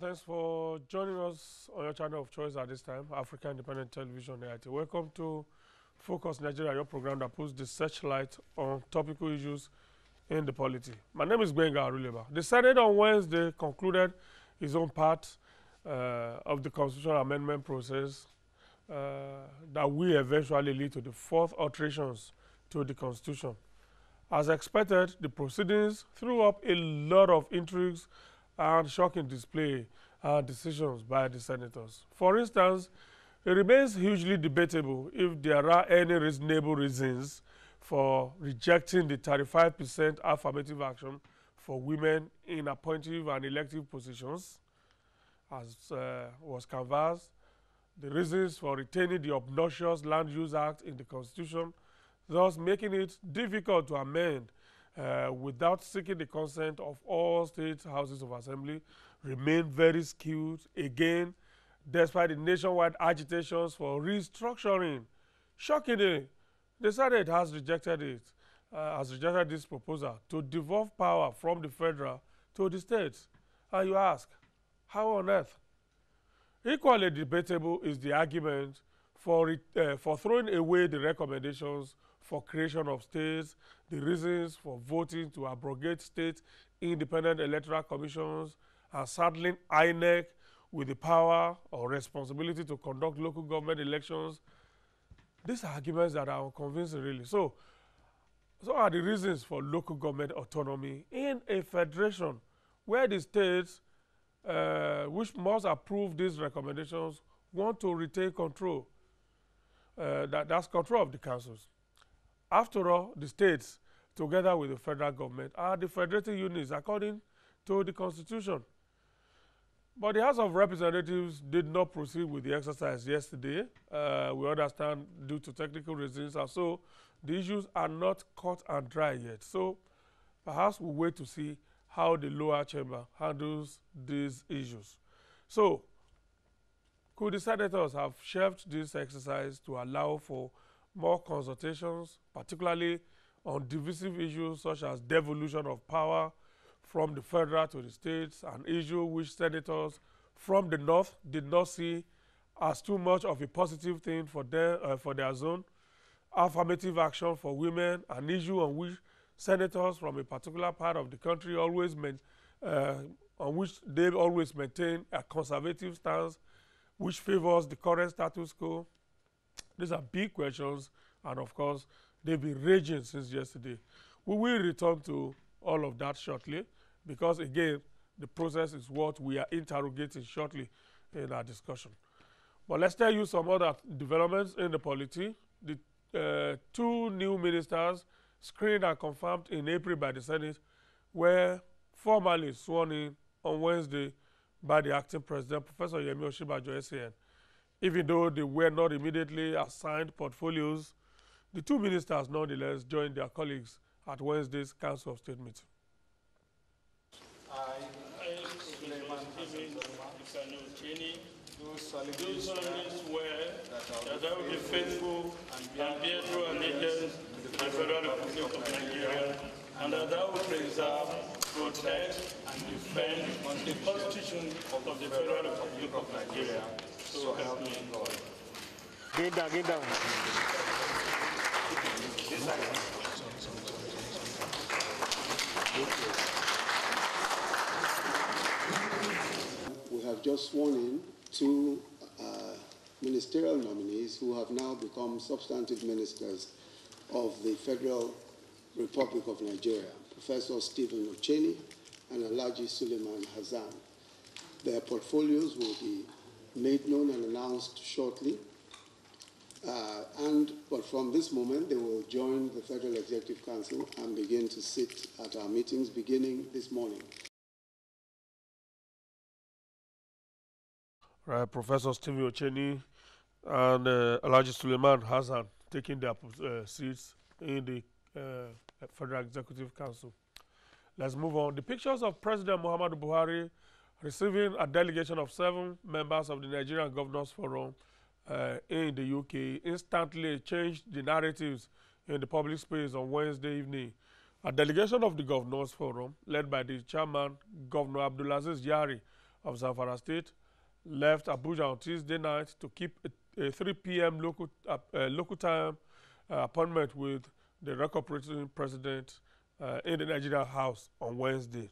Thanks for joining us on your channel of choice at this time, African Independent Television AIT. Welcome to Focus Nigeria, your program that puts the searchlight on topical issues in the polity. My name is Benga Aruleba. The Senate on Wednesday concluded its own part of the constitutional amendment process that will eventually lead to the fourth alterations to the Constitution. As expected, the proceedings threw up a lot of intrigues and shocking display and decisions by the senators. For instance, it remains hugely debatable if there are any reasonable reasons for rejecting the 35% affirmative action for women in appointive and elective positions, as was canvassed, the reasons for retaining the obnoxious Land Use Act in the Constitution, thus making it difficult to amend without seeking the consent of all state houses of assembly, remain very skewed, again, despite the nationwide agitations for restructuring. Shockingly, the Senate has rejected this proposal to devolve power from the federal to the states. And you ask, how on earth? Equally debatable is the argument for throwing away the recommendations for creation of states, the reasons for voting to abrogate state independent electoral commissions, and saddling INEC with the power or responsibility to conduct local government elections. These are arguments that are unconvincing, really. So are the reasons for local government autonomy in a federation where the states, which must approve these recommendations, want to retain control. That's control of the councils. After all, the states, together with the federal government, are the federating units according to the Constitution. But the House of Representatives did not proceed with the exercise yesterday. We understand due to technical reasons, and so the issues are not cut and dry yet. So perhaps we'll wait to see how the lower chamber handles these issues. So could the senators have shelved this exercise to allow for more consultations, particularly on divisive issues such as devolution of power from the federal to the states, an issue which senators from the north did not see as too much of a positive thing for their zone, affirmative action for women, an issue on which senators from a particular part of the country always maintain a conservative stance which favors the current status quo. These are big questions, and of course, they've been raging since yesterday. We will return to all of that shortly, because again, the process is what we are interrogating shortly in our discussion. But let's tell you some other developments in the polity. The two new ministers screened and confirmed in April by the Senate were formally sworn in on Wednesday by the acting president, Professor Yemi Osinbajo, SAN. Even though they were not immediately assigned portfolios, the two ministers nonetheless joined their colleagues at Wednesday's Council of State meeting. Do solemnly swear that I will be faithful and bear true allegiance to the Federal Republic of Nigeria, and that I will preserve, protect, and defend the Constitution of the Federal Republic of Nigeria. So help me God. Get down, get down. We have just sworn in two ministerial nominees who have now become substantive ministers of the Federal Republic of Nigeria, Professor Stephen Uchenni and Alhaji Suleiman Hassan. Their portfolios will be made known and announced shortly. But from this moment, they will join the Federal Executive Council and begin to sit at our meetings beginning this morning. Right, Professor Stephen Uchenni and Alhaji Suleiman Hassan taking their seats in the Federal Executive Council. Let's move on. The pictures of President Muhammadu Buhari receiving a delegation of 7 members of the Nigerian Governors Forum in the UK instantly changed the narratives in the public space on Wednesday evening. A delegation of the Governors Forum, led by the chairman, Governor Abdulaziz Yari, of Zamfara State left Abuja on Tuesday night to keep a 3 p.m. local time appointment with the recuperating president in the Nigerian House on Wednesday.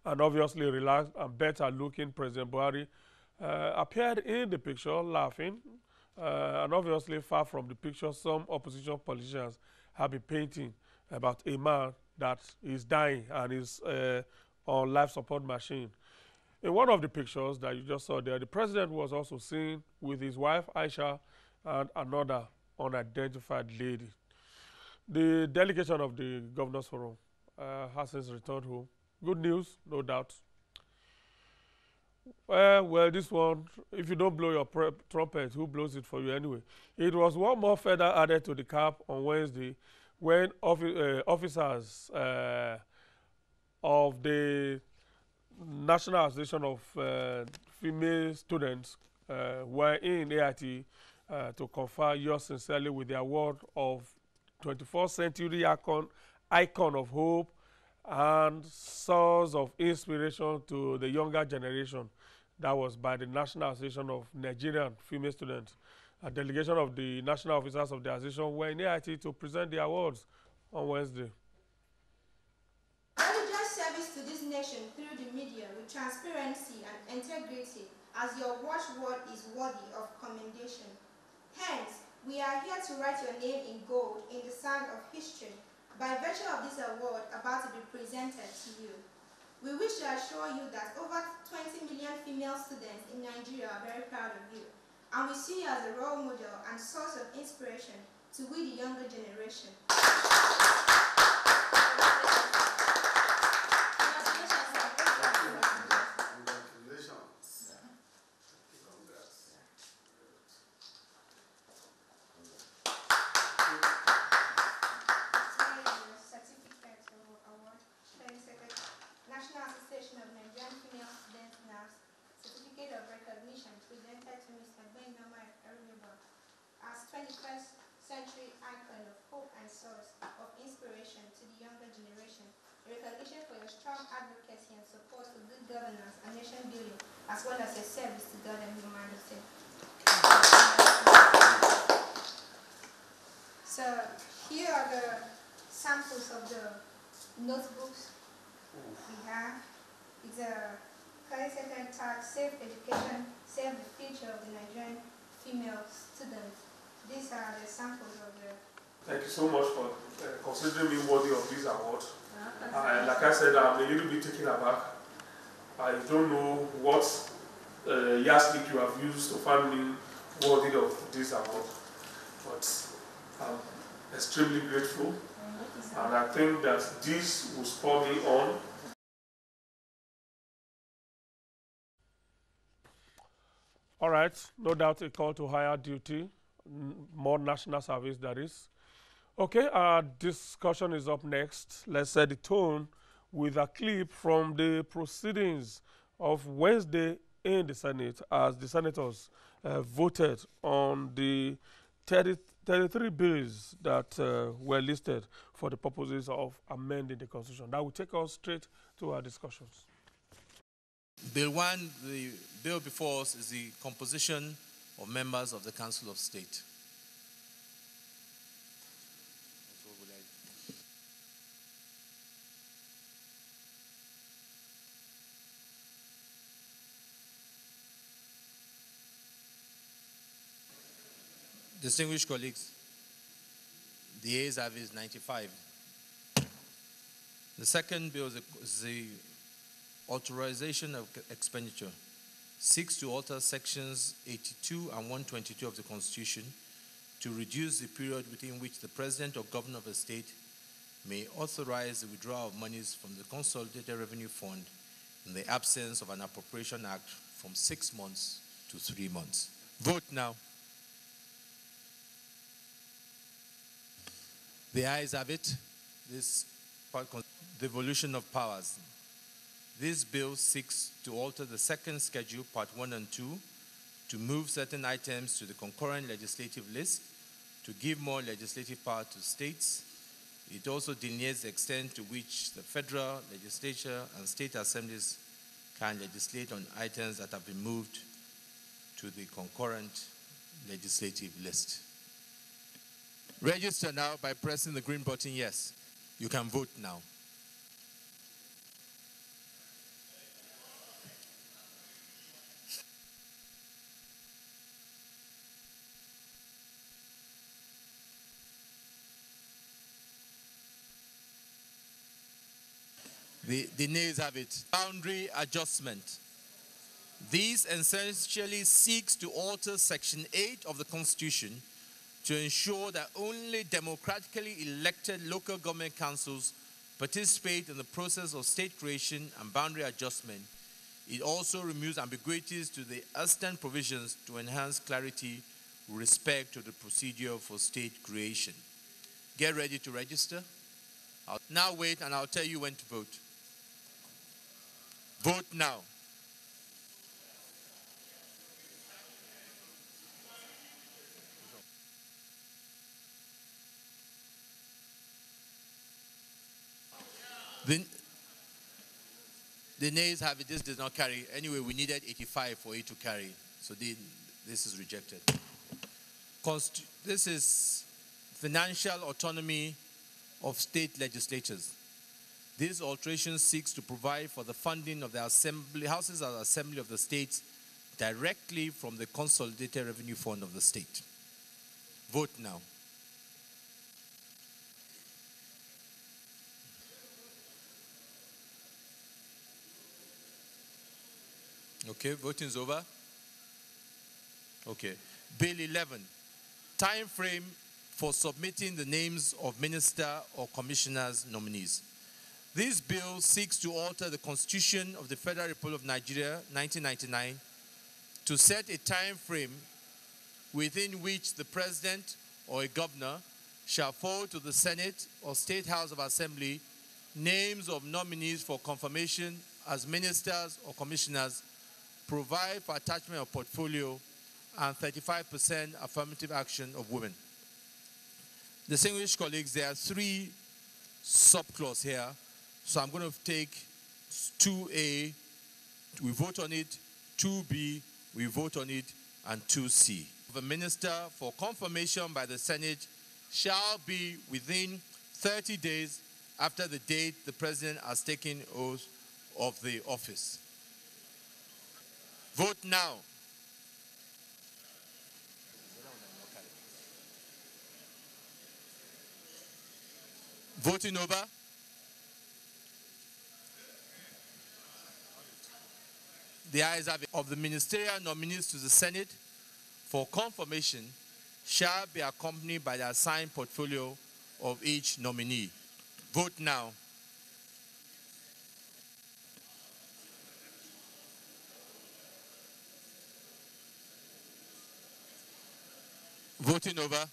And obviously relaxed and better looking President Buhari appeared in the picture laughing, and obviously far from the picture some opposition politicians have been painting about a man that is dying and is on life support machine. In one of the pictures that you just saw there, the president was also seen with his wife Aisha and another unidentified lady. The delegation of the Governors Forum has since returned home. Good news, no doubt. Well, this one, if you don't blow your trumpet, who blows it for you anyway? It was one more feather added to the cap on Wednesday when officers of the National Association of Female Students were in AIT to confer yours sincerely with the award of 21st century icon of hope and source of inspiration to the younger generation. That was by the National Association of Nigerian Female Students. A delegation of the national officers of the association were in AIT to present the awards on Wednesday. Diligent service to this nation through the media with transparency and integrity as your watchword is worthy of commendation. Hence, we are here to write your name in gold in the sand of history by virtue of this award about to be presented to you. We wish to assure you that over 20 million female students in Nigeria are very proud of you, and we see you as a role model and source of inspiration to we the younger generation. National Association of Nigerian Female Students NASS Certificate of Recognition presented to Ms. Agbenama Eruliba as 21st century icon of hope and source of inspiration to the younger generation. A recognition for your strong advocacy and support for good governance and nation building, as well as your service to God and humanity. So here are the samples of the notebooks we have. It's a collected tag, Safe Education, Save the Future of the Nigerian Female Students. These are the samples of the... Thank you so much for considering me worthy of this award. Like I said, I'm a little bit taken aback. I don't know what yardstick you have used to find me worthy of this award, but I'm extremely grateful. And I think that this will spur me on. All right, no doubt a call to higher duty, more national service that is. Okay, our discussion is up next. Let's set the tone with a clip from the proceedings of Wednesday in the Senate as the senators voted on the 33 bills that were listed for the purposes of amending the Constitution. That will take us straight to our discussions. Bill 1, the bill before us, is the composition of members of the Council of State. Distinguished colleagues, the ayes have is 95. The second bill is the authorization of expenditure. Seeks to alter sections 82 and 122 of the Constitution to reduce the period within which the President or Governor of a state may authorize the withdrawal of monies from the Consolidated Revenue Fund in the absence of an Appropriation Act from 6 months to 3 months. Vote now. The ayes have it. This devolution of powers. This bill seeks to alter the second schedule, Part 1 and 2, to move certain items to the concurrent legislative list, to give more legislative power to states. It also delineates the extent to which the federal legislature and state assemblies can legislate on items that have been moved to the concurrent legislative list. Register now by pressing the green button, yes. You can vote now. The nays have it. Boundary adjustment. This essentially seeks to alter Section 8 of the Constitution to ensure that only democratically elected local government councils participate in the process of state creation and boundary adjustment. It also removes ambiguities to the extant provisions to enhance clarity with respect to the procedure for state creation. Get ready to register. I'll now wait and I'll tell you when to vote. Vote now. The nays have it. This does not carry. Anyway, we needed 85 for it to carry. So this is rejected. This is financial autonomy of state legislatures. This alteration seeks to provide for the funding of the houses of the assembly of the states directly from the consolidated revenue fund of the state. Vote now. Okay, voting is over. Okay. Bill 11. Time frame for submitting the names of minister or commissioners nominees. This bill seeks to alter the Constitution of the Federal Republic of Nigeria, 1999, to set a time frame within which the president or a governor shall forward to the Senate or State House of Assembly names of nominees for confirmation as ministers or commissioners, provide for attachment of portfolio, and 35% affirmative action of women. Distinguished colleagues, there are 3 subclauses here. So I'm going to take 2A, we vote on it, 2B, we vote on it, and 2C. The minister for confirmation by the Senate shall be within 30 days after the date the president has taken oath of the office. Vote now. Voting over. The ayes have it. Of the ministerial nominees to the Senate for confirmation shall be accompanied by the assigned portfolio of each nominee. Vote now. Voting over.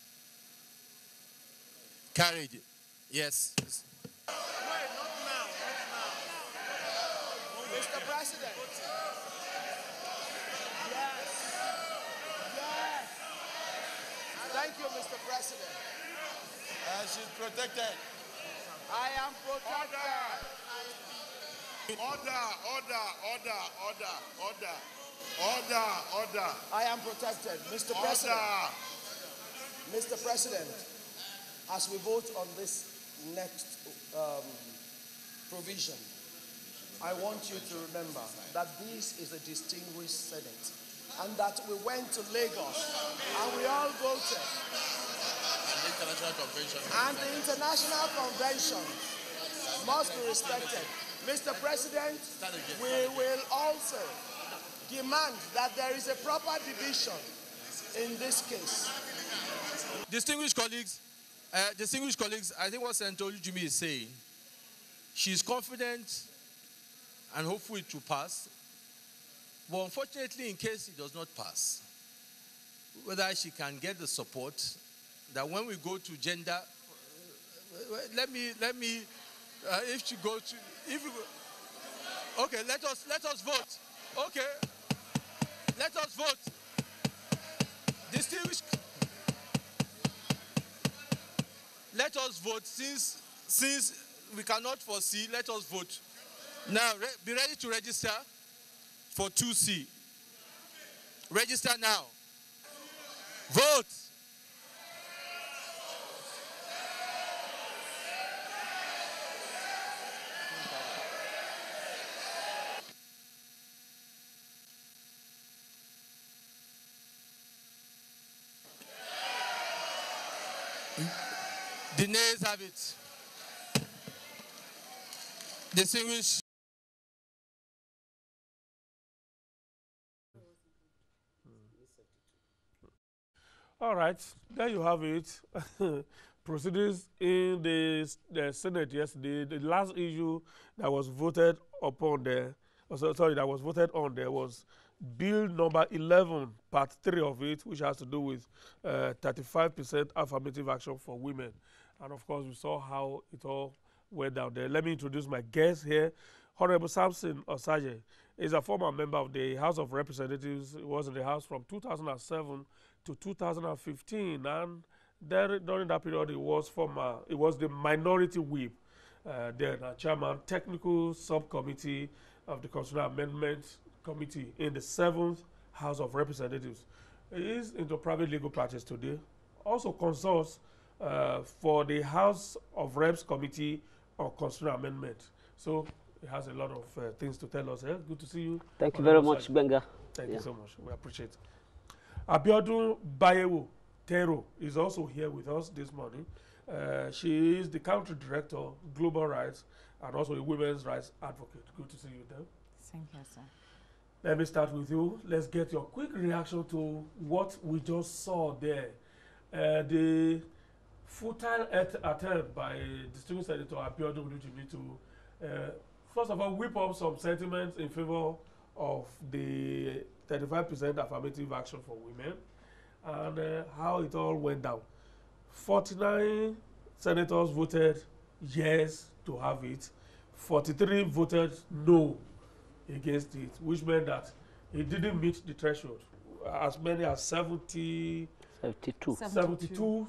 Carried. Yes. Wait, not now. Mr. President. Yes. Yes. Thank you, Mr. President. She's protected. I am protected. Order. I am protected. Mr. President. Mr. President, as we vote on this next provision, I want you to remember that this is a distinguished Senate and that we went to Lagos and we all voted. And the international convention must be respected. Mr. President, we will also demand that there is a proper division in this case. Distinguished colleagues, I think what Senator Olujimi is saying, she's confident and hopeful it will pass. But unfortunately, in case it does not pass, whether she can get the support that when we go to gender, if she go to, okay, let us vote. Okay, let us vote. Distinguished, let us vote since we cannot foresee. Let us vote now. Be ready to register. for 2C. Register now. Vote. The nays have it. Distinguished. All right, there you have it. Proceedings in the Senate yesterday. The last issue that was voted upon there, that was voted on there was Bill number 11, Part 3 of it, which has to do with 35% affirmative action for women. And of course, we saw how it all went down there. Let me introduce my guest here. Honorable Samson Osaje is a former member of the House of Representatives. He was in the House from 2007 to 2015, and there, during that period, it was the minority whip, then chairman, technical subcommittee of the Constitutional Amendment Committee in the 7th House of Representatives. He is into private legal practice today. Also consults for the House of Reps Committee on Constitutional Amendment. So he has a lot of things to tell us. Good to see you. Thank you very much, Benga. Thank you so much. We appreciate it. Abiodun Bayewo Tero is also here with us this morning. She is the country director, Global Rights, and also a women's rights advocate. Good to see you there. Thank you, sir. Let me start with you. Let's get your quick reaction to what we just saw there. The futile attempt by Distinguished Senator Abiodun Olujimi to, first of all, whip up some sentiments in favor of the 35% affirmative action for women, and how it all went down. 49 senators voted yes to have it. 43 voted no against it, which meant that it didn't meet the threshold. As many as 72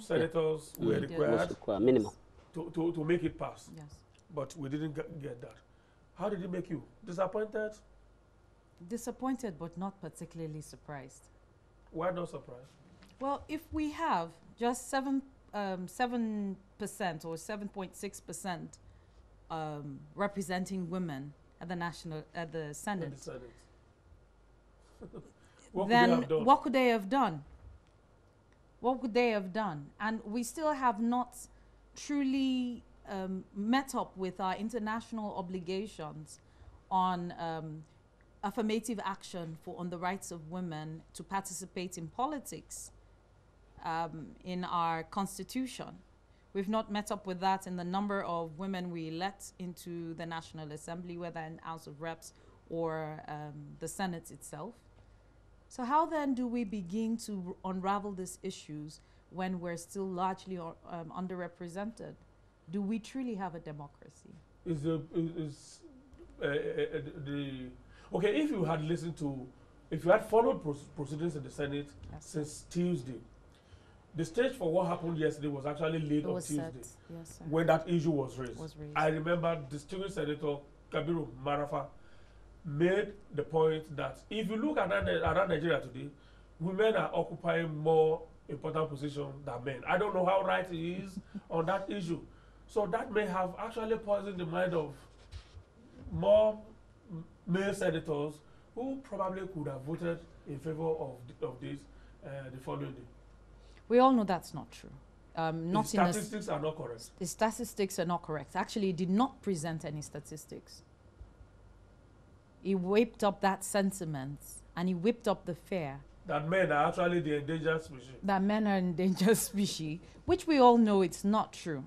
senators were required minimum to make it pass. Yes. But we didn't get that. How did it make you? Disappointed? Disappointed, but not particularly surprised. Why not surprised? Well, if we have just 7% or 7.6% representing women at the Senate, what could they have done? What could they have done? And we still have not truly met up with our international obligations on affirmative action on the rights of women to participate in politics in our constitution. We've not met up with that in the number of women we elect into the National Assembly, whether in House of Reps or the Senate itself. So how then do we begin to unravel these issues when we're still largely underrepresented? Do we truly have a democracy? Okay, if you had listened to, if you had followed proceedings in the Senate since Tuesday, the stage for what happened yesterday was actually laid on Tuesday, yes, when that issue was raised. I remember Distinguished Senator Kabiru Marafa made the point that if you look at around Nigeria today, women are occupying more important positions than men. I don't know how right he is on that issue. So that may have actually poisoned the mind of more male senators who probably could have voted in favor of this the following day. We all know that's not true. The statistics are not correct. The statistics are not correct. Actually, it did not present any statistics. He whipped up that sentiment and he whipped up the fear. That men are actually the endangered species. That men are endangered species, which we all know it's not true.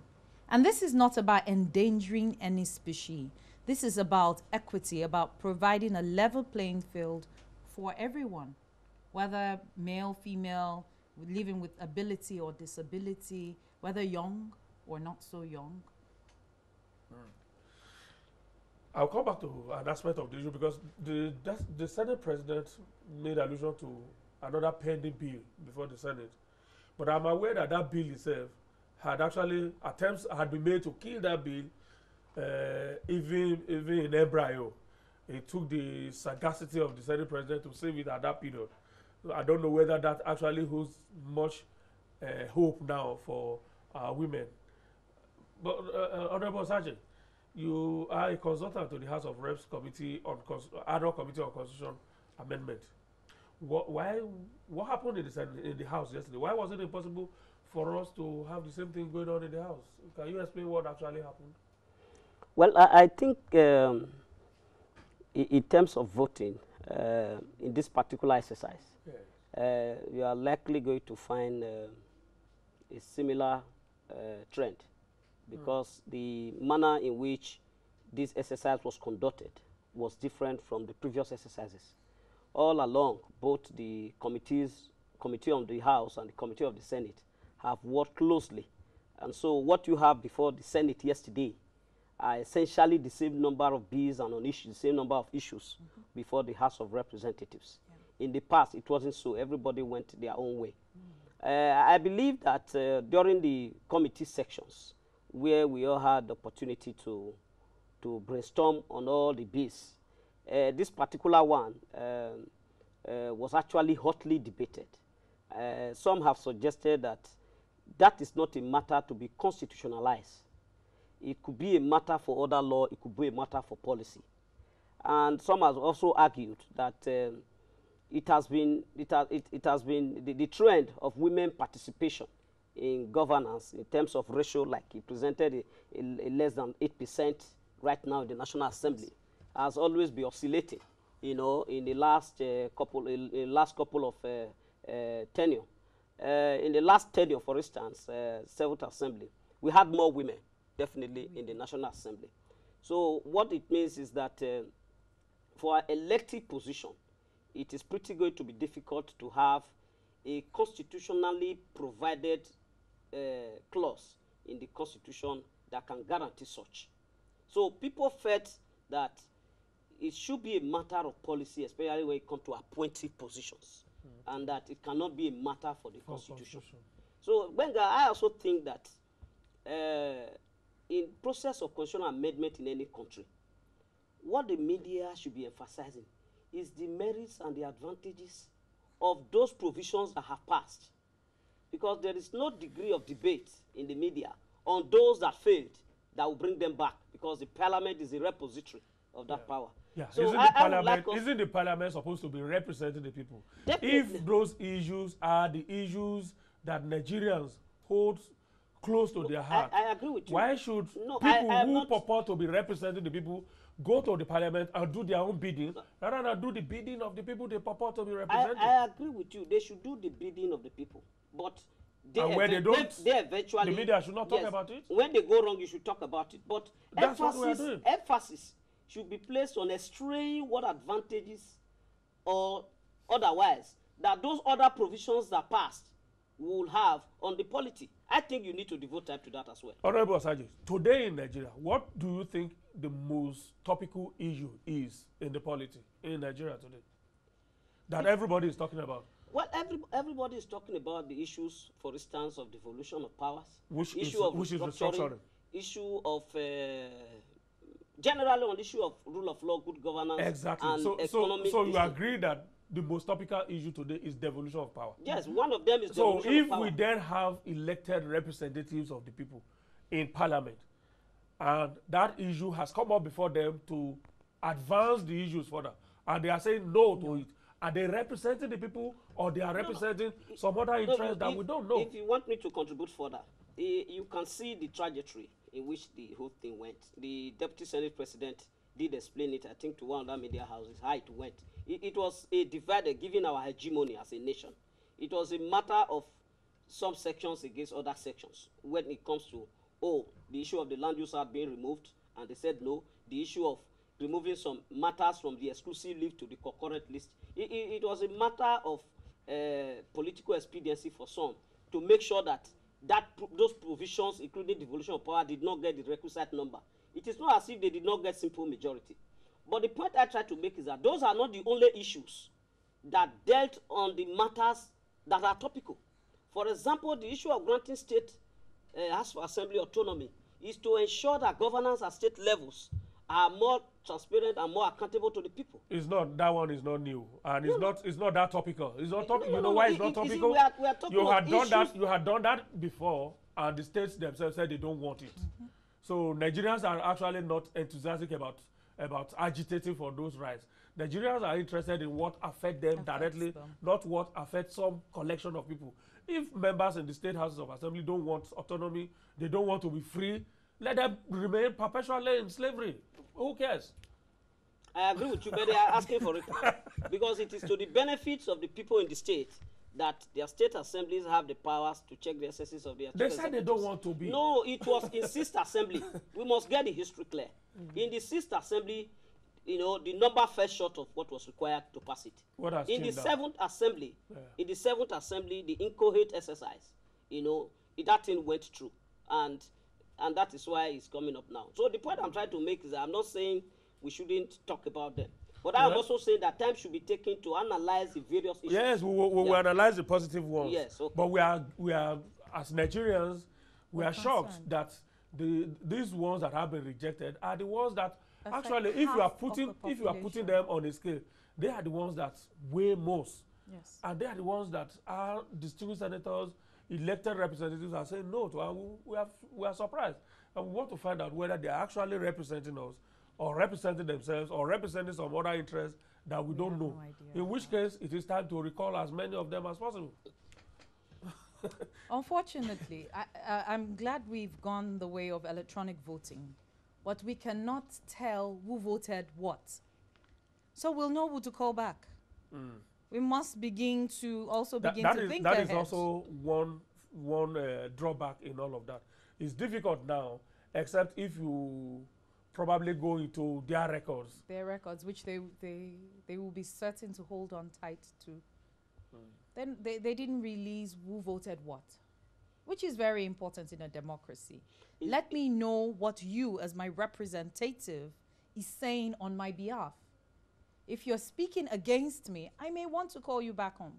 And this is not about endangering any species. This is about equity, about providing a level playing field for everyone, whether male, female, living with ability or disability, whether young or not so young. I'll come back to an aspect of the issue because the Senate president made allusion to another pending bill before the Senate. But I'm aware that that bill itself had actually, attempts had been made to kill that bill, even in embryo. it took the sagacity of the Senate president to save it at that period. I don't know whether that actually holds much hope now for women. But Honorable Sergeant, you are a consultant to the House of Reps Committee on Annual Committee on Constitution Amendment. What happened in the House yesterday? Why was it impossible for us to have the same thing going on in the House? Can you explain what actually happened? Well, I think in terms of voting, in this particular exercise, yes, you are likely going to find a similar trend, because the manner in which this exercise was conducted was different from the previous exercises. All along, both the committee of the House and the committee of the Senate have worked closely. And so what you have before the Senate yesterday are essentially the same number of bills and on issues, the same number of issues before the House of Representatives. Yeah. In the past, it wasn't so. Everybody went their own way. I believe that during the committee sections, where we all had the opportunity to brainstorm on all the bills, this particular one was actually hotly debated. Some have suggested that that is not a matter to be constitutionalized. It could be a matter for other law, it could be a matter for policy. And some have also argued that it has been the trend of women participation in governance in terms of ratio, like he presented a less than 8% right now in the National Assembly, has always been oscillating, you know, in the last couple of tenure. In the last tenure, for instance, 7th Assembly, we had more women, definitely, in the National Assembly. So what it means is that for an elected position, it is pretty going to be difficult to have a constitutionally provided clause in the Constitution that can guarantee such. So people felt that it should be a matter of policy, especially when it comes to appointed positions, and that it cannot be a matter for the Constitution. So, Benga, I also think that in process of constitutional amendment in any country, what the media should be emphasizing is the merits and the advantages of those provisions that have passed. Because there is no degree of debate in the media on those that failed that will bring them back, because the parliament is a repository of that power. Yeah. So isn't the parliament supposed to be representing the people? Definitely. If those issues are the issues that Nigerians hold close to their heart, I agree with you. Why should people who purport to be representing the people go to the parliament and do their own bidding rather than do the bidding of the people they purport to be representing? I agree with you. They should do the bidding of the people, but when they don't, they eventually, the media should not talk about it. When they go wrong, you should talk about it. But that's what we are doing. Emphasis should be placed on extraying what advantages or otherwise that those other provisions that passed will have on the polity. I think you need to devote time to that as well. Honorable Asagi, today in Nigeria, what do you think the most topical issue is in the polity in Nigeria today that everybody is talking about? Well, everybody is talking about the issues, for instance, of devolution of powers, which is restructuring, issue of generally on the issue of rule of law, good governance, exactly. And so you agree that the most topical issue today is devolution of power? Yes, one of them is devolution of power. So if we then have elected representatives of the people in parliament, and that issue has come up before them to advance the issues further, and they are saying no to it, are they representing the people, or they are representing some other interest that we don't know? If you want me to contribute further, you can see the trajectory in which the whole thing went. The Deputy Senate President did explain it, I think, to one of the media houses, how it went. It was a divider given our hegemony as a nation. It was a matter of some sections against other sections when it comes to, the issue of the land use act being removed, and they said no. The issue of removing some matters from the exclusive list to the concurrent list. It was a matter of political expediency for some to make sure that those provisions, including devolution of power, did not get the requisite number. It is not as if they did not get simple majority. But the point I try to make is that those are not the only issues that dealt on the matters that are topical. For example, the issue of granting state House of Assembly autonomy is to ensure that governance at state levels are more transparent and more accountable to the people. It's not, that one is not new, and it's not that topical. It's not topical. No, You know no, why no, it's not you see, topical? we are talking You had of done that. issues. You had done that before, and the states themselves said they don't want it. So Nigerians are actually not enthusiastic about agitating for those rights. Nigerians are interested in what affects them directly, not what affects some collection of people. If members in the state houses of assembly don't want autonomy, they don't want to be free, let them remain perpetually in slavery. Who cares? I agree with you, but they are asking for it because it is to the benefits of the people in the state that their state assemblies have the powers to check the excesses of their. They said they don't want to be. No, it was in 6th assembly. We must get the history clear. In the 6th assembly, you know, the number fell short of what was required to pass it. What has in the changed 7th assembly, in the 7th assembly, the incoherent exercise, you know, that thing went through, and that is why it's coming up now. So the point I'm trying to make is that I'm not saying we shouldn't talk about them, but I'm also saying that time should be taken to analyze the various issues. Yes, we will analyze the positive ones. Yes, okay. But we are as Nigerians, we are shocked that these ones that have been rejected are the ones that actually, if you are putting them on a scale, they are the ones that weigh most. Yes. And they are the ones that our distinguished senators, elected representatives are saying no to, and we are surprised. And we want to find out whether they are actually representing us, or representing themselves, or representing some other interests that we don't know. No, in which case, it is time to recall as many of them as possible. Unfortunately, I'm glad we've gone the way of electronic voting, but we cannot tell who voted what. So we'll know who to call back. We must begin to also think ahead. That is also one drawback in all of that. It's difficult now, except if you probably go into their records. Their records, which they will be certain to hold on tight to. Then they didn't release who voted what, which is very important in a democracy. Let me know what you, as my representative, is saying on my behalf. If you're speaking against me, I may want to call you back home.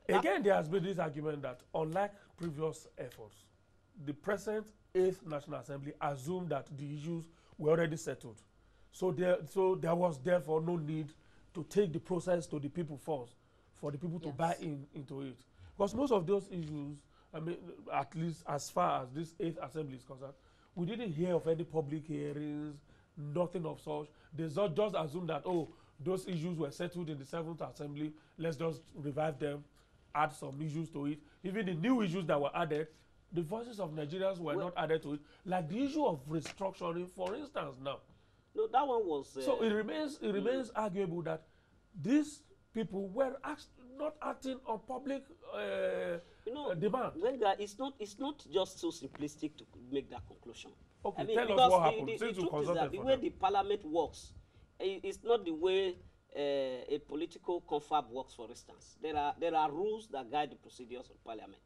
Again, there has been this argument that, unlike previous efforts, the present 8th National Assembly assumed that the issues were already settled. So there was therefore no need to take the process to the people first, for the people to buy into it. Because most of those issues, I mean, at least as far as this 8th Assembly is concerned, we didn't hear of any public hearings, nothing of such. They just assumed that, oh, those issues were settled in the 7th Assembly, let's just revive them, add some issues to it. Even the new issues that were added, the voices of Nigerians were not added to it, like the issue of restructuring, for instance, now. No, that one was... so it remains arguable that these people were not acting on public demand. Well, it's not just so simplistic to make that conclusion. Okay, I mean, tell us what happened. The truth is that the way the parliament works, it's not the way a political confab works, for instance. There are rules that guide the procedures of parliament.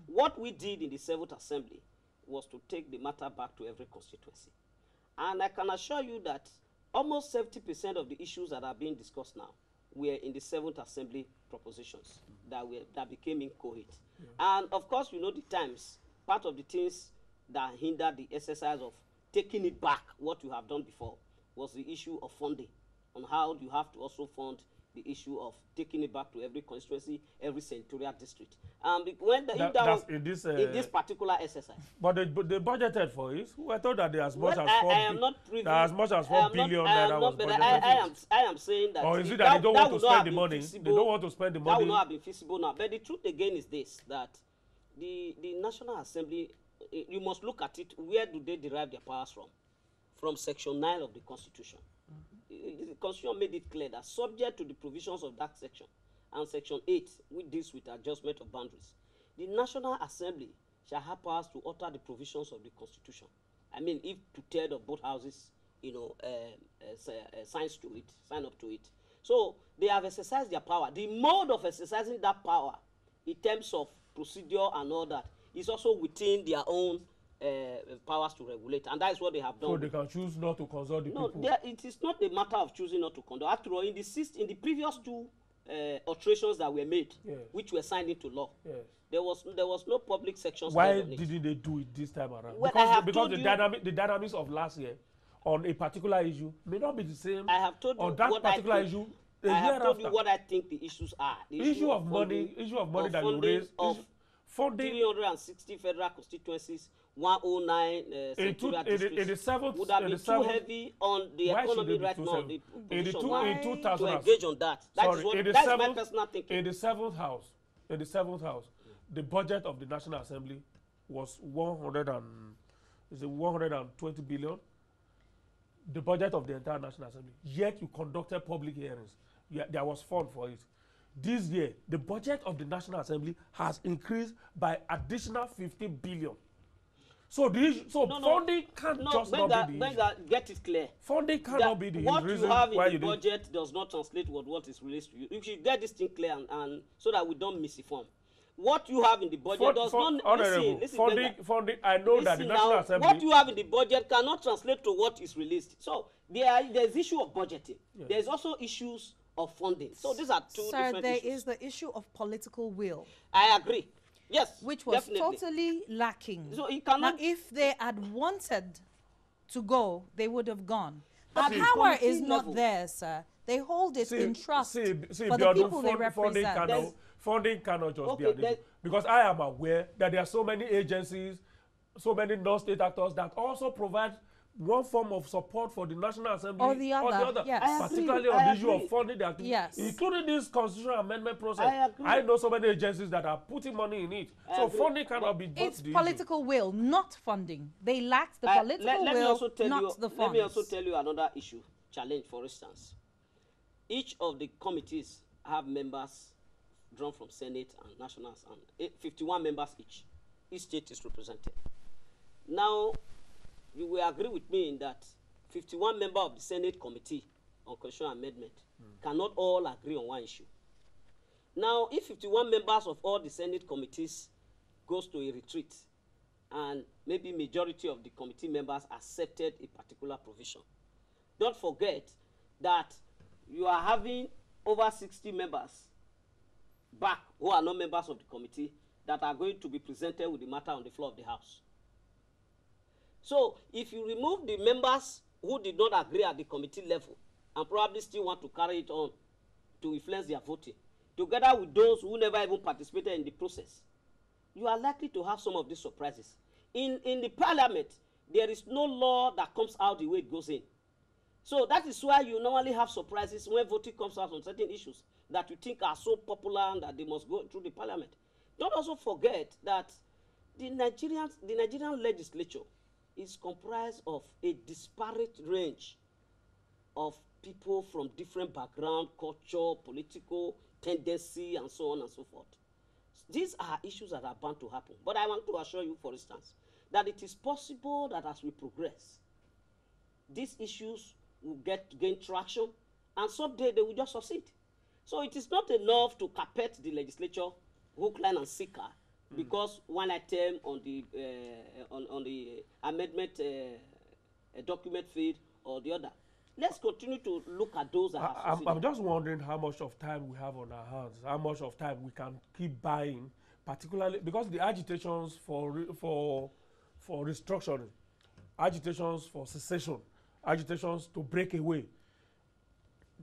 What we did in the 7th Assembly was to take the matter back to every constituency. And I can assure you that almost 70% of the issues that are being discussed now were in the 7th Assembly propositions that became incoherent. And of course, you know, the times, part of the things that hindered the exercise of taking it back, what you have done before, was the issue of funding, on how you have to also fund the issue of taking it back to every constituency, every senatorial district. When in this particular exercise. But they budgeted for it. I thought that as much as 4 billion naira was budgeted. I am saying that. Or is it that they don't want to spend the money? They don't want to spend the money. That will not have been feasible now. But the truth again is this: that the National Assembly, you must look at it. Where do they derive their powers from? From Section 9 of the Constitution. The Constitution made it clear that, subject to the provisions of that section, and Section 8, which deals with adjustment of boundaries, the National Assembly shall have powers to alter the provisions of the Constitution. I mean, if two-thirds of both houses, you know, sign up to it. So they have exercised their power. The mode of exercising that power, in terms of procedure and all that, is also within their own powers to regulate, and that is what they have done. So they can choose not to consult the people. No, it is not a matter of choosing not to consult. After all, in the previous two alterations that were made, which were signed into law, there was no public sections. Why didn't they do it this time around? Well, because the dynamics of last year on a particular issue may not be the same. I have told you on that what particular I think. issue. I have told you what I think the issues are. The issue of money that you raise. Funding 360 federal constituencies, 109 senatorial districts would have been too heavy on the economy right now. The position to engage on that. That's my personal thinking. In the seventh house, the budget of the National Assembly was 120 billion. The budget of the entire National Assembly. Yet you conducted public hearings. There was fund for it. This year, the budget of the National Assembly has increased by additional 50 billion. So funding can't just not be the issue. Get it clear. Funding cannot be the what reason you have why in the budget does not translate with what is released to you. You should get this thing clear and so that we don't misinform. What you have in the budget does not funding. I know that the National Assembly. What you have in the budget cannot translate to what is released. So there's issue of budgeting. Yeah. There's also issues of funding. So these are two different issues. There is the issue of political will. I agree. Yes, which was definitely totally lacking. So you cannot. Now, if they had wanted to go, they would have gone. Our power is not there, sir. They hold it in trust for the people they represent. Funding cannot just be an issue. Because I am aware that there are so many agencies, so many non-state actors that also provide one form of support for the National Assembly or the other. Yes. Particularly on the issue of funding the activity, including this constitutional amendment process. I know so many agencies that are putting money in it. So funding cannot be it's political will, not funding. They lack the political will, not the funds. Let me also tell you another issue, challenge, for instance. Each of the committees have members drawn from Senate and Nationals, and 51 members each. Each state is represented. Now, you will agree with me in that 51 members of the Senate Committee on Constitutional Amendment cannot all agree on one issue. Now, if 51 members of all the Senate committees goes to a retreat and maybe majority of the committee members accepted a particular provision, don't forget that you are having over 60 members back who are not members of the committee that are going to be presented with the matter on the floor of the House. So if you remove the members who did not agree at the committee level and probably still want to carry it on to influence their voting, together with those who never even participated in the process, you are likely to have some of these surprises. In the parliament, there is no law that comes out the way it goes in. So that is why you normally have surprises when voting comes out on certain issues that you think are so popular and that they must go through the parliament. Don't also forget that the Nigerian legislature is comprised of a disparate range of people from different background, culture, political tendency, and so on and so forth. These are issues that are bound to happen. But I want to assure you, for instance, that it is possible that as we progress, these issues will gain traction, and someday they will just succeed. So it is not enough to carpet the legislature, hook, line, and sinker, because one item on the amendment document feed or the other. Let's continue to look at those that have I'm just wondering how much of time we have on our hands, how much of time we can keep buying, particularly because the agitations for restructuring, agitations for secession, agitations to break away,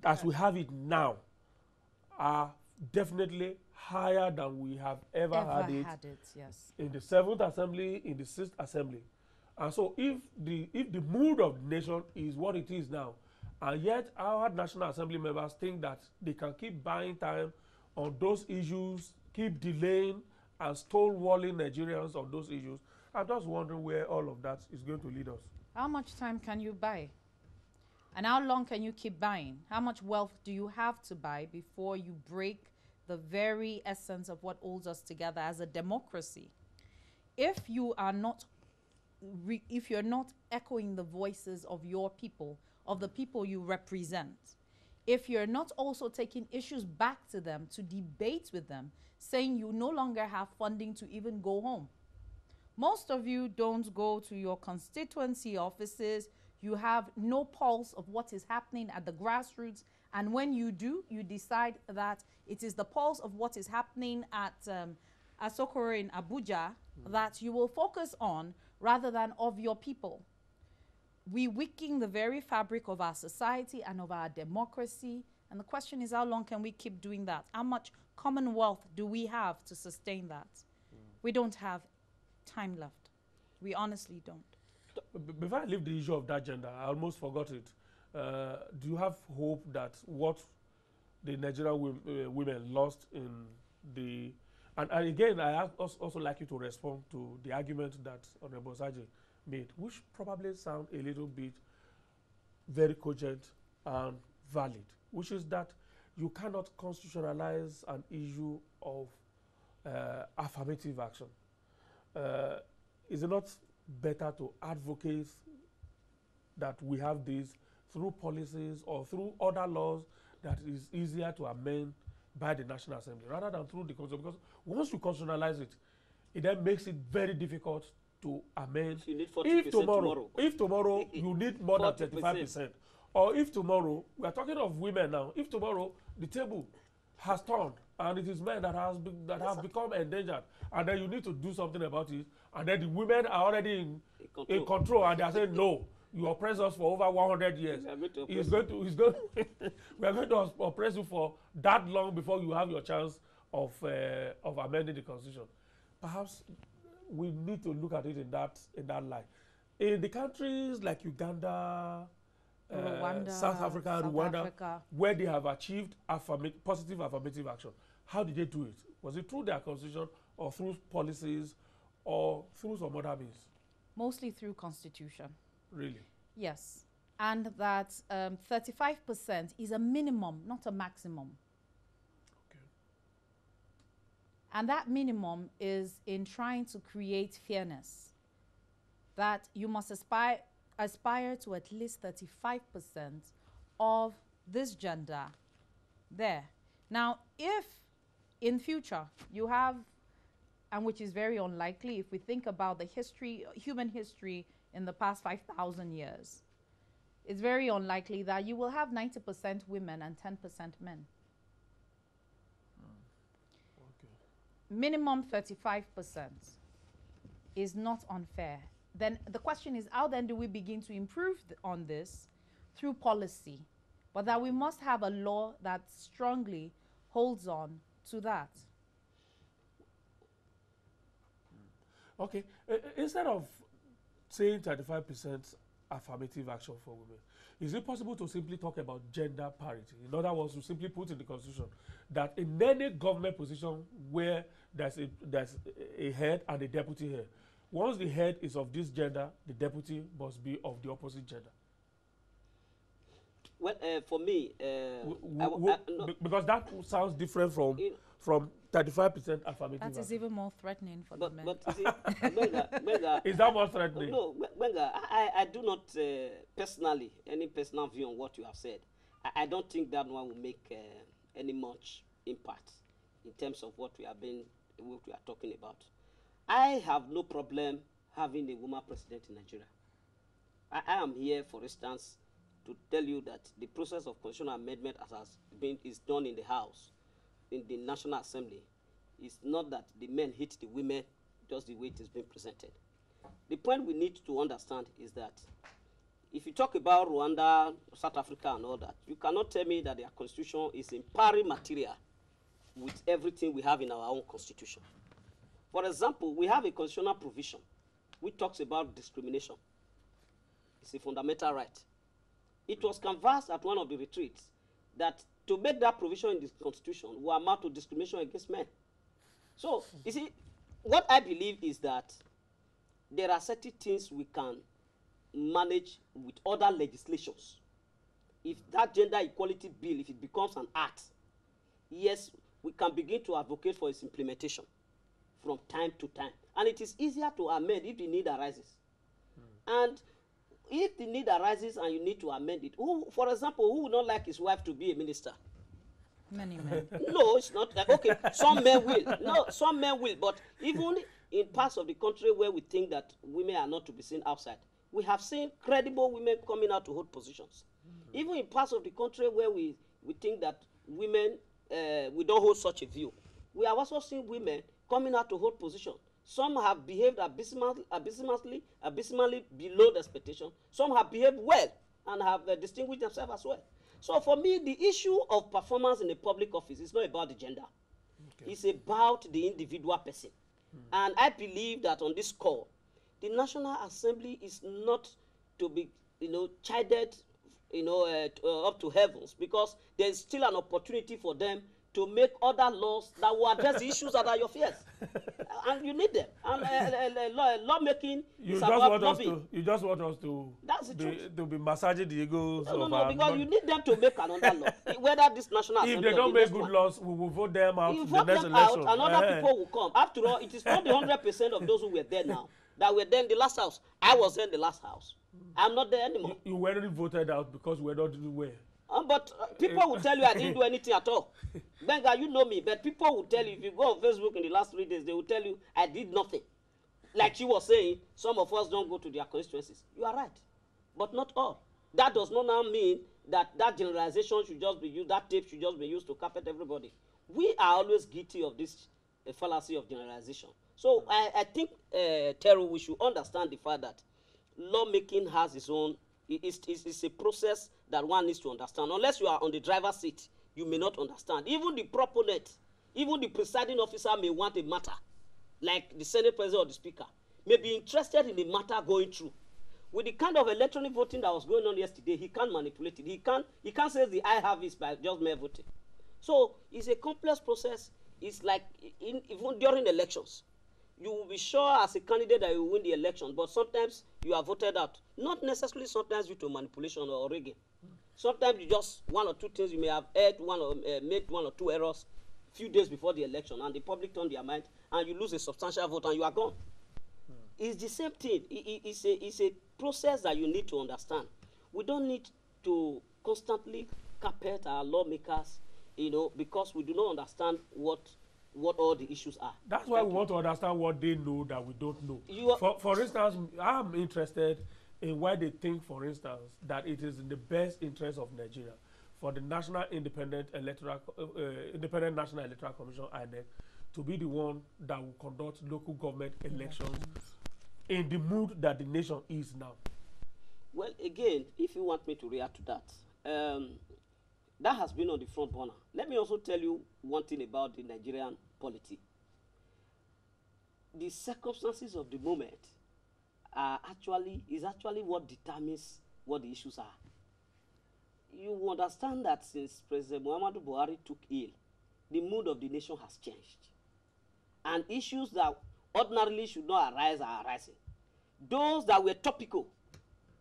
as we have it now, are definitely higher than we have ever had it yes. In the 7th Assembly, in the 6th Assembly. And so if the mood of the nation is what it is now, and yet our National Assembly members think that they can keep buying time on those issues, keep delaying and stonewalling Nigerians on those issues, I'm just wondering where all of that is going to lead us. How much time can you buy? And how long can you keep buying? How much wealth do you have to buy before you break the very essence of what holds us together as a democracy? If you are not, if you're not echoing the voices of your people, of the people you represent, if you're not also taking issues back to them to debate with them, saying you no longer have funding to even go home. Most of you don't go to your constituency offices. You have no pulse of what is happening at the grassroots. And when you do, you decide that it is the pulse of what is happening at Asokoro in Abuja that you will focus on rather than of your people. we weaken the very fabric of our society and of our democracy. And the question is, how long can we keep doing that? How much commonwealth do we have to sustain that? We don't have time left. We honestly don't. Before I leave the issue of that gender, I almost forgot it. Do you have hope that what the Nigerian women lost in the... And again, I also like you to respond to the argument that Honorable Saji made, which probably sound a little bit very cogent and valid, which is that you cannot constitutionalize an issue of affirmative action. Is it not better to advocate that we have this through policies or through other laws that is easier to amend by the National Assembly rather than through the Constitution? Because once you constitutionalize it, it then makes it very difficult to amend. So you need 40% If tomorrow you need more than 35%, or if tomorrow, we are talking of women now, if tomorrow the table has turned and it is men that have become endangered, and then you need to do something about it, and then the women are already in control and they are saying, no, you oppress us for over 100 years. We are going to oppress you for that long before you have your chance of amending the Constitution. Perhaps we need to look at it in that light. In the countries like Uganda, Rwanda, South Africa, Rwanda, where they have achieved positive affirmative action, how did they do it? Was it through their constitution or through policies or through some other means? Mostly through constitution. Really? Yes. And that 35% is a minimum, not a maximum. Okay. And that minimum is in trying to create fairness. That you must aspire to at least 35% of this gender there. Now, if in future you have, and which is very unlikely if we think about the history, human history in the past 5,000 years, it's very unlikely that you will have 90% women and 10% men. Okay. Minimum 35% is not unfair. Then the question is, how then do we begin to improve on this? Through policy. But that we must have a law that strongly holds on to that. Okay. Instead of saying 35% affirmative action for women, is it possible to simply talk about gender parity? In other words, to simply put in the Constitution that in any government position where there's a head and a deputy head, once the head is of this gender, the deputy must be of the opposite gender. Well, for me, because that sounds different from 35% affirmative. That is even more threatening for the men. But you see, Benga, is that more threatening? No, Benga, I do not personally, any personal view on what you have said. I don't think that one will make any much impact in terms of what we are talking about. I have no problem having a woman president in Nigeria. I am here, for instance, to tell you that the process of constitutional amendment is done in the House, in the National Assembly. It's not that the men hit the women just the way it is being presented. The point we need to understand is that if you talk about Rwanda, South Africa and all that, you cannot tell me that their constitution is in pari material with everything we have in our own constitution. For example, we have a constitutional provision which talks about discrimination. It's a fundamental right. It was canvassed at one of the retreats that to make that provision in the Constitution will amount to discrimination against men. So, you see, what I believe is that there are certain things we can manage with other legislations. If that gender equality bill, if it becomes an act, yes, we can begin to advocate for its implementation from time to time. And it is easier to amend if the need arises. And if the need arises and you need to amend it, for example, who would not like his wife to be a minister? Many men. No, it's not. Okay, some men will. No, some men will. But even in parts of the country where we think that women are not to be seen outside, we have seen credible women coming out to hold positions. Even in parts of the country where we think that women, we don't hold such a view, we have also seen women coming out to hold positions. Some have behaved abysmally below the expectation. Some have behaved well and have distinguished themselves as well. So for me, the issue of performance in a public office is not about the gender. Okay. It's about the individual person. And I believe that on this score, the National Assembly is not to be, chided, up to heavens, because there is still an opportunity for them to make other laws that will address the issues that are your fears. And you need them. And lawmaking is about lobbying. You just want us to be massaging the egos of No, because you need them to make another law. Whether this National Assembly, if they don't make good laws, we will vote them out in the next election. Out, and other people will come. After all, it is not the 100% of those who were there now that were there in the last house. I was there in the last house. I'm not there anymore. You weren't voted out because we were not doing well. But people will tell you I didn't do anything at all. Benga, you know me, but people will tell you, if you go on Facebook in the last 3 days, they will tell you I did nothing. Like she was saying, some of us don't go to their constituencies. You are right, but not all. That does not now mean that generalization should just be used, that tape should just be used to carpet everybody. We are always guilty of this fallacy of generalization. So I think, Terry, we should understand the fact that lawmaking has its own. It's a process that one needs to understand. Unless you are on the driver's seat, you may not understand. Even the proponent, even the presiding officer may want a matter, like the Senate President or the Speaker, may be interested in the matter going through. With the kind of electronic voting that was going on yesterday, he can't manipulate it. He can't say the I have is by just mere voting. So it's a complex process. It's like even during elections. You will be sure as a candidate that you will win the election, but sometimes you are voted out. Not necessarily sometimes due to manipulation or rigging. Sometimes you just one or two things you may have made one or two errors few days before the election, and the public turn their mind, and you lose a substantial vote, and you are gone. It's the same thing. It's a process that you need to understand. We don't need to constantly carpet our lawmakers, because we do not understand what all the issues are. That's why we want to understand what they know that we don't know. For instance, I'm interested in why they think, for instance, that it is in the best interest of Nigeria for the Independent National Electoral Commission, INEC, to be the one that will conduct local government elections in the mood that the nation is now. Well, again, if you want me to react to that, that has been on the front burner. Let me also tell you one thing about the Nigerian polity. The circumstances of the moment is actually what determines what the issues are. You understand that since President Muhammadu Buhari took ill, the mood of the nation has changed. And issues that ordinarily should not arise are arising. Those that were topical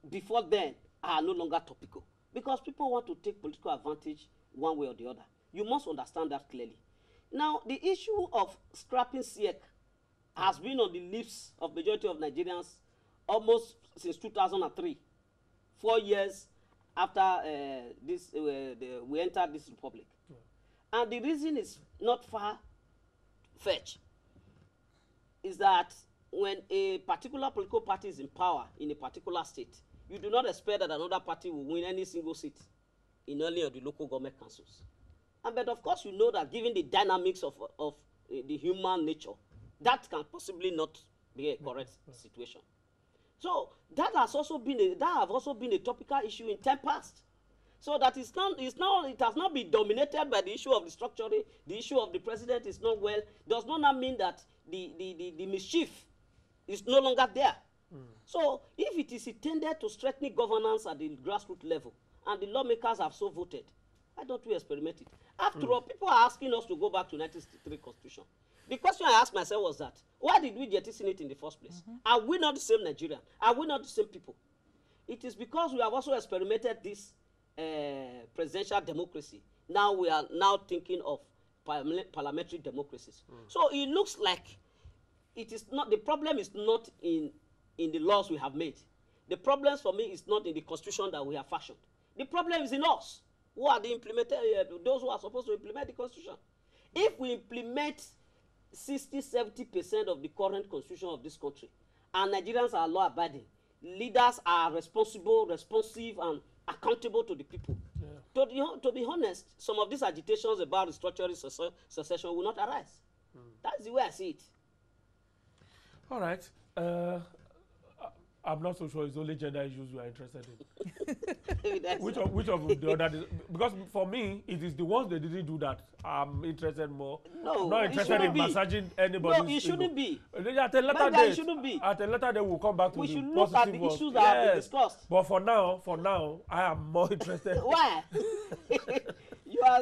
before then are no longer topical, because people want to take political advantage one way or the other. You must understand that clearly. Now, the issue of scrapping SIEC has been on the lips of majority of Nigerians almost since 2003, 4 years after we entered this republic. And the reason is not far-fetched, is that when a particular political party is in power in a particular state, you do not expect that another party will win any single seat in any of the local government councils. But of course, you know that given the dynamics of the human nature, that can possibly not be a correct situation. So that has also been a topical issue in time past. So that it has not been dominated by the issue of the structuring. The issue of the president is not well. Does not mean that the mischief is no longer there. So if it is intended to strengthen governance at the grassroots level, and the lawmakers have so voted, why don't we experiment it? After all, people are asking us to go back to 1963 Constitution. The question I asked myself was that, why did we jettison it in the first place? Are we not the same Nigerian? Are we not the same people? It is because we have also experimented this presidential democracy. Now we are now thinking of parliamentary democracies. So it looks like it is not, the problem is not in the laws we have made. The problem for me is not in the constitution that we have fashioned. The problem is in us, who are the those who are supposed to implement the constitution. If we implement 60–70% of the current constitution of this country, and Nigerians are law-abiding, leaders are responsible, responsive, and accountable to the people. To be honest, some of these agitations about restructuring succession will not arise. That's the way I see it. All right. I'm not so sure it's only gender issues you are interested in. which of the other? Because for me, it is the ones they didn't do that I'm interested more. No, I'm not interested in massaging anybody's No, it shouldn't be. At a later date, it shouldn't be. At a later date, we'll come back to we the should look at the ones. issues that have been discussed. But for now, I am more interested. Why?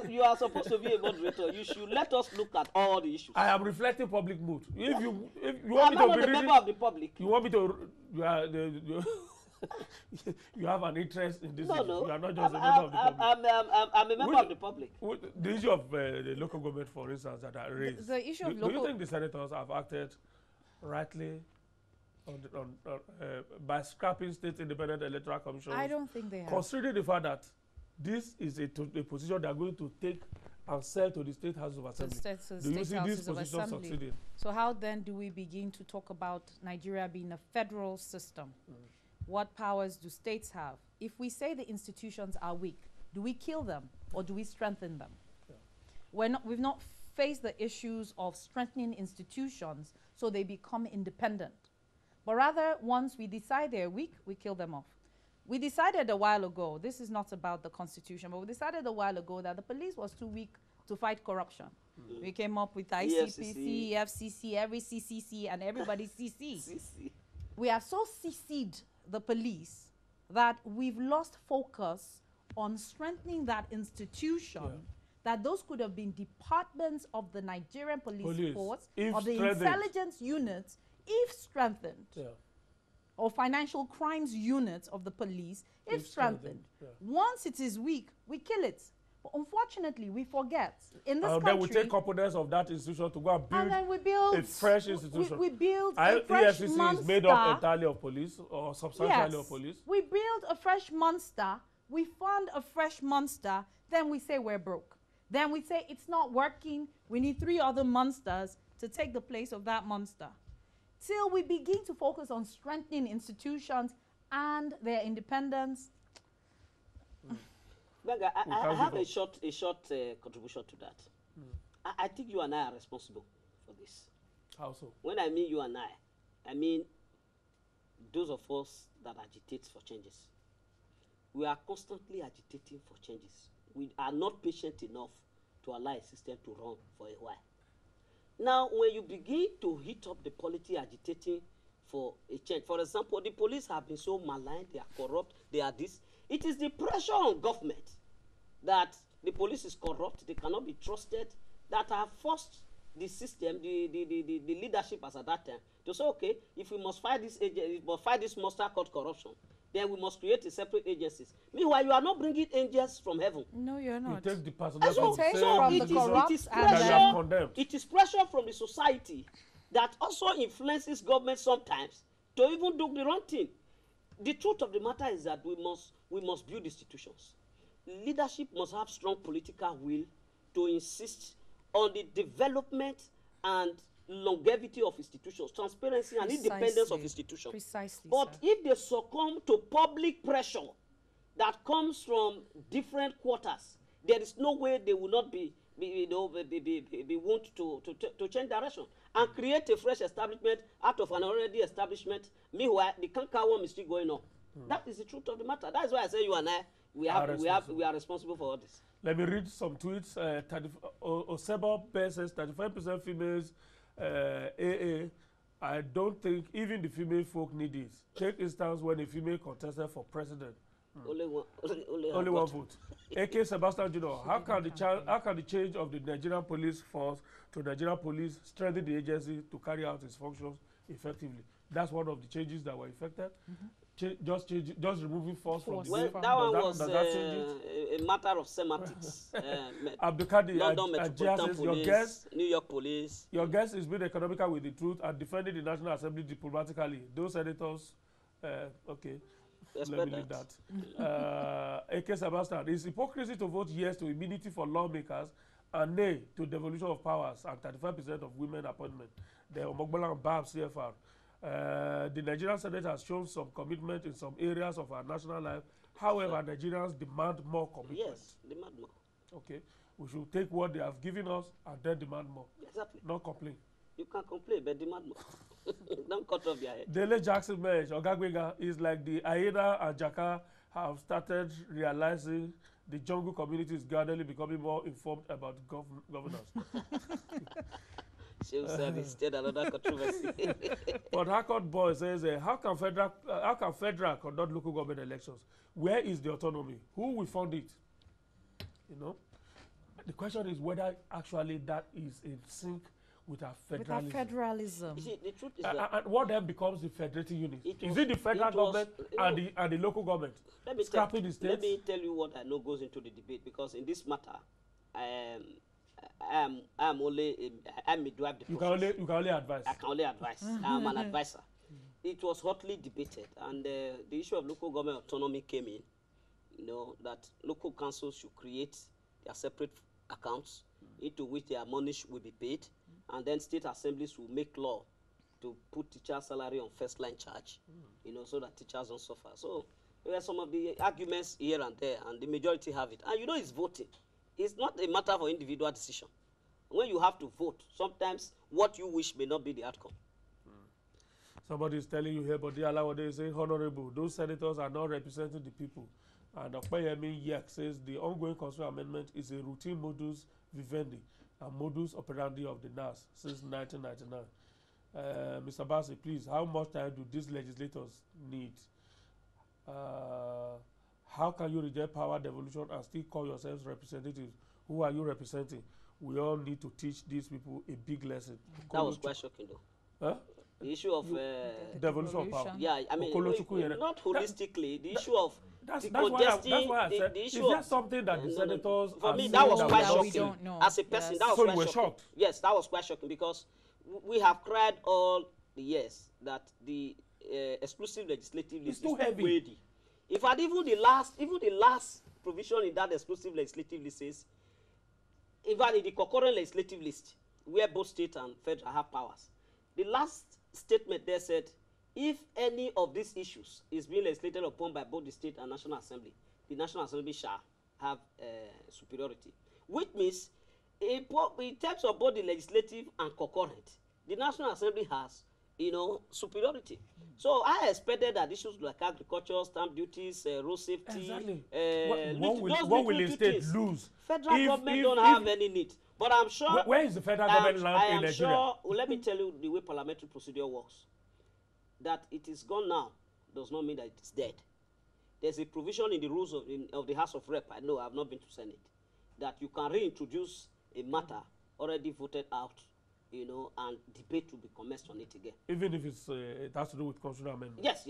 You are supposed to be a moderator. You should let us look at all the issues. I am reflecting public mood. If you I'm want me to not be a member of the public. You want me to? You have an interest in this issue. No. You are not just a member of the public. I'm a member of the public. The issue of the local government, for instance, that are raised. The issue of do you think the senators have acted rightly by scrapping state independent electoral commissions? I don't think they have. Considering the fact that this is a position they are going to take and sell to the State House of Assembly. Do you see this position succeeding? So how then do we begin to talk about Nigeria being a federal system? What powers do states have? If we say the institutions are weak, do we kill them or do we strengthen them? Yeah. We've not faced the issues of strengthening institutions so they become independent. But rather, once we decide they're weak, we kill them off. We decided a while ago, this is not about the Constitution, but we decided a while ago that the police was too weak to fight corruption. We came up with ICPC, FCC, every CCC, and everybody CC. We have so CC'd the police that we've lost focus on strengthening that institution, that those could have been departments of the Nigerian police force, of the intelligence units, if strengthened. Yeah. Or financial crimes units of the police, if strengthened. Yeah. Once it is weak, we kill it. But unfortunately, we forget. In this country, then we take components of that institution to go and build a fresh institution. We build a fresh EFCC monster. Is made up entirely of police or substantially of police. We build a fresh monster. We fund a fresh monster. Then we say we're broke. Then we say it's not working. We need 3 other monsters to take the place of that monster. Till we begin to focus on strengthening institutions and their independence. Benga, I have a short contribution to that. I think you and I are responsible for this. How so? When I mean you and I mean those of us that agitate for changes. We are constantly agitating for changes. We are not patient enough to allow a system to run for a while. Now, when you begin to hit up the polity agitating for a change, for example, the police have been so maligned, they are corrupt, they are this. It is the pressure on government that the police is corrupt, they cannot be trusted, that have forced the system, the leadership as at that time, to say, okay, if we must fight this monster called corruption, then we must create a separate agencies. Meanwhile, you are not bringing angels from heaven. No, you're not. You take the personal so it is pressure from the society that also influences government sometimes to even do the wrong thing. The truth of the matter is that we must build institutions. Leadership must have strong political will to insist on the development and longevity of institutions, transparency and independence of institutions. Precisely. But if they succumb to public pressure that comes from different quarters, there is no way they will not be want to change direction and create a fresh establishment out of an already establishment. Meanwhile, the canker worm is still going on. That is the truth of the matter. That is why I say you and I we are responsible for all this. Let me read some tweets. Osebo Bear says 35% females. AA, I don't think even the female folk need it. Take instance when a female contested for president. Only one vote. AK Sebastian Jr. How can the change of the Nigerian police force to Nigerian police strengthen the agency to carry out its functions effectively? That's one of the changes that were effected. Just removing force from the that one was a matter of semantics. Abdulkadir London Metropolitan Police, New York Police. Your guess is being economical with the truth and defending the National Assembly diplomatically. Those senators, okay, let me leave that. AK Sebastian, it's hypocrisy to vote yes to immunity for lawmakers and nay to devolution of powers and 35% of women appointment. The Omogbola and Bab CFR. The Nigerian Senate has shown some commitment in some areas of our national life. However, Nigerians demand more commitment. Yes, demand more. Okay, we should take what they have given us and then demand more. Exactly. Not complain. You can complain, but demand more. Don't cut off their head. Dele Jackson Mensch, Ogagwega, is like the Aida and Jaka have started realizing the jungle community is gradually becoming more informed about governance. Civil service, still another controversy. But Harcourt Boy says, how can federal conduct local government elections? Where is the autonomy? Who will fund it? You know, the question is whether actually that is in sync with our federalism. With our federalism. You see, the truth is that And what then becomes the federating unit? Is it the federal government and the local government scrapping the states? Let me tell you what I know goes into the debate, because in this matter, I am only I midwife the process. You can only advise. I can only advise. I'm an advisor. It was hotly debated, and the issue of local government autonomy came in. You know, that local councils should create their separate accounts into which their money will be paid, and then state assemblies will make law to put teacher salary on first line charge, you know, so that teachers don't suffer. So there are some of the arguments here and there, and the majority have it. And you know, it's voting. It's not a matter of individual decision. When you have to vote, sometimes what you wish may not be the outcome. Somebody is telling you here, but they allow what they say, honorable, those senators are not representing the people. And Okpeyemi Yek says the ongoing constitutional amendment is a routine modus vivendi and modus operandi of the NASS since 1999. Mr. Bassey, please, how much time do these legislators need? How can you reject power devolution and still call yourselves representatives? Who are you representing? We all need to teach these people a big lesson. That was quite shocking, though. Huh? The issue of devolution of power. Yeah, I mean, not holistically. The issue of that's why I said, is there something that the senators for me, that was quite shocking. We don't know. As a person, that was so quite you were shocking. shocked? Yes, that was quite shocking, because we have cried all the years that the exclusive legislative list is too weighty. In fact, even the last provision in that exclusive legislative list says, even in the concurrent legislative list, where both state and federal have powers, the last statement there said, if any of these issues is being legislated upon by both the state and National Assembly, the National Assembly shall have superiority. Which means, in terms of both the legislative and concurrent, the National Assembly has, you know, superiority. So I expected that issues like agriculture, stamp duties, road safety, exactly. What will the state lose? Federal government don't have any need. But I'm sure. Where is the federal government land in Nigeria? Sure, well, let me tell you the way parliamentary procedure works. That it is gone now does not mean that it is dead. There's a provision in the rules of the House of Rep. I know I have not been to Senate, that you can reintroduce a matter already voted out, you know, and debate will be commenced on it again. Even if it's it has to do with constitutional amendment. Yes.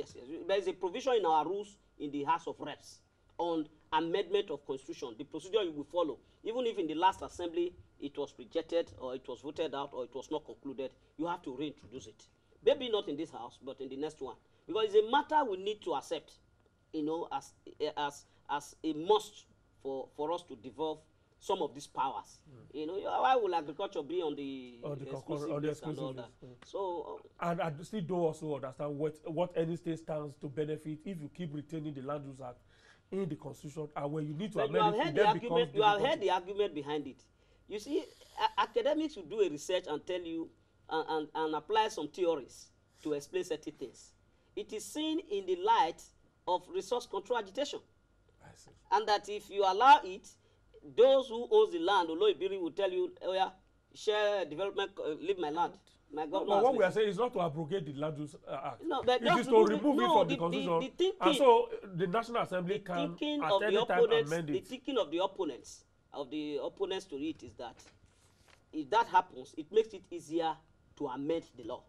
There is a provision in our rules in the House of Reps on amendment of constitution. The procedure you will follow, even if in the last assembly it was rejected or it was voted out or it was not concluded, you have to reintroduce it. Maybe not in this house, but in the next one, because it's a matter we need to accept, you know, as a must for us to devolve some of these powers. You know, why will agriculture be on the exclusive list and all that? So, and I still don't also understand what any state stands to benefit if you keep retaining the Land Use Act in the Constitution, and when you need to amend it, you have heard the argument behind it. You see, academics will do a research and tell you and apply some theories to explain certain things. It is seen in the light of resource control agitation. I see. And that if you allow it, those who own the land, Oloibiri, will tell you, oh yeah, share development, leave my land. My government. But what we are saying is not to abrogate the Land Use Act. No, but it is to remove it from the Constitution. And so the National Assembly can at any time amend it. The thinking of the opponents to it is that if that happens, it makes it easier to amend the law.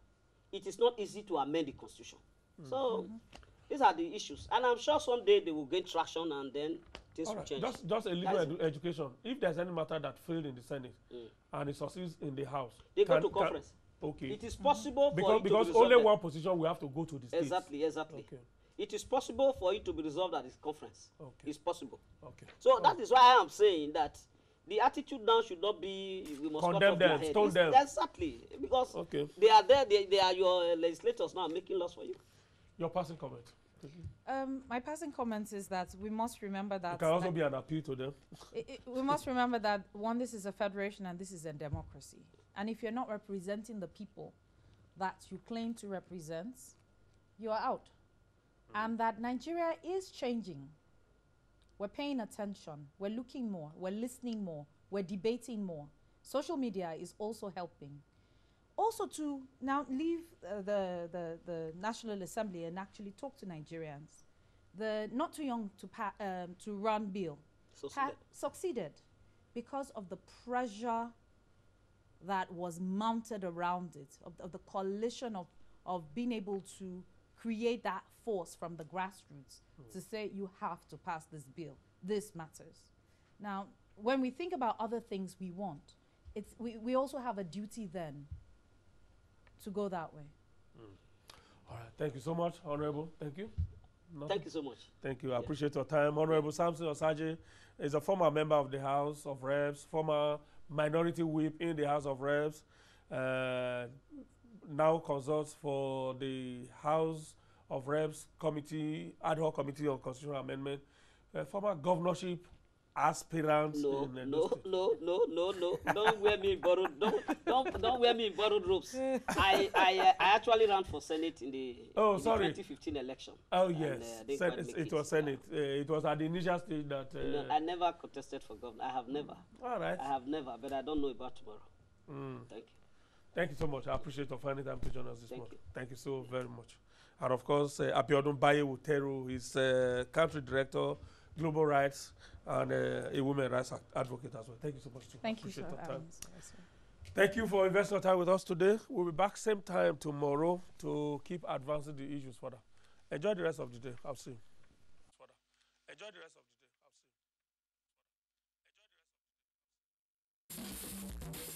It is not easy to amend the Constitution. So these are the issues. And I'm sure someday they will gain traction and then things will change. Just a little education. If there's any matter that failed in the Senate and it succeeds in the House, they go to conference. Okay. It is possible because only one position we have to go to the states. Exactly. Okay. It is possible for it to be resolved at this conference. Okay. It's possible. Okay. So that is why I am saying that the attitude now should not be we must condemn them, stone them. Exactly, because they are there. They are your legislators now making laws for you. Your passing comment. My passing comment is that we must remember that. It can also be an appeal to them. We must remember that, one, this is a federation and this is a democracy. And if you're not representing the people that you claim to represent, you are out. And that Nigeria is changing. We're paying attention. We're looking more. We're listening more. We're debating more. Social media is also helping. Also to now leave the National Assembly and actually talk to Nigerians. The not too young to run bill succeeded because of the pressure that was mounted around it, of the coalition of being able to create that force from the grassroots to say you have to pass this bill. This matters. Now, when we think about other things we want, we also have a duty then to go that way. All right. Thank you so much, Honorable. Thank you. Thank you so much. Thank you. I appreciate your time. Honorable Samson Osaje is a former member of the House of Reps, former minority whip in the House of Reps, now consults for the House of Reps Committee, Ad hoc Committee on Constitutional Amendment, former governorship aspirant. No. Don't wear me in borrowed. Don't wear me in borrowed ropes. I actually ran for Senate in the 2015 election. Oh yes, it was Senate. It was at the initial stage that. No, I never contested for governor. I have never. All right. I have never, but I don't know about tomorrow. Thank you. Thank you so much. I appreciate your finding time to join us this morning. Thank you so very much. And of course, Abiodun Baye Wuteru is country director, Global Rights, and a women rights advocate as well. Thank you so much. Thank you, sir. Thank you for investing your time with us today. We'll be back same time tomorrow to keep advancing the issues further. Enjoy the rest of the day. I'll see you. Enjoy the rest of the day. I'll see you.